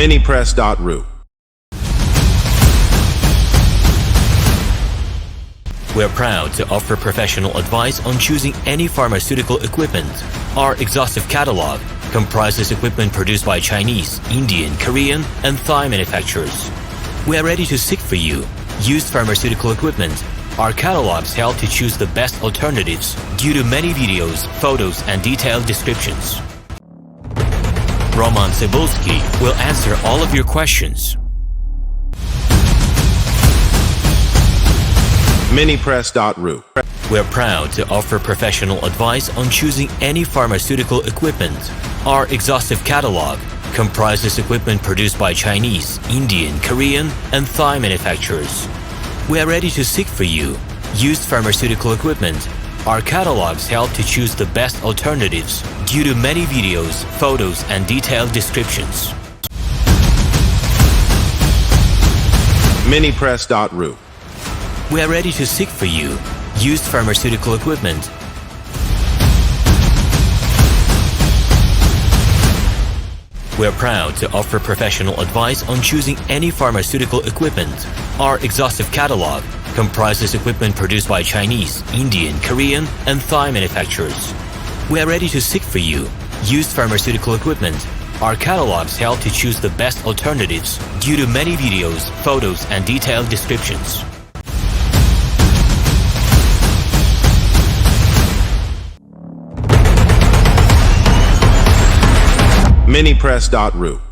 Minipress.ru. We're proud to offer professional advice on choosing any pharmaceutical equipment. Our exhaustive catalog comprises equipment produced by Chinese, Indian, Korean, and Thai manufacturers. We are ready to seek for you used pharmaceutical equipment. Our catalogs help to choose the best alternatives due to many videos, photos, and detailed descriptions. RomanTsibulsky will answer all of your questions. Minipress.ru. We're proud to offer professional advice on choosing any pharmaceutical equipment. Our exhaustive catalog comprises equipment produced by Chinese, Indian, Korean, and Thai manufacturers. We are ready to seek for you used pharmaceutical equipment. Our catalogs help to choose the best alternatives due to many videos, photos, and detailed descriptions. Minipress.ru. We are ready to seek for you used pharmaceutical equipment. We're proud to offer professional advice on choosing any pharmaceutical equipment. Our exhaustive catalog comprises equipment produced by Chinese, Indian, Korean, and Thai manufacturers. We are ready to seek for you used pharmaceutical equipment. Our catalogs help to choose the best alternatives due to many videos, photos, and detailed descriptions. Minipress.ru.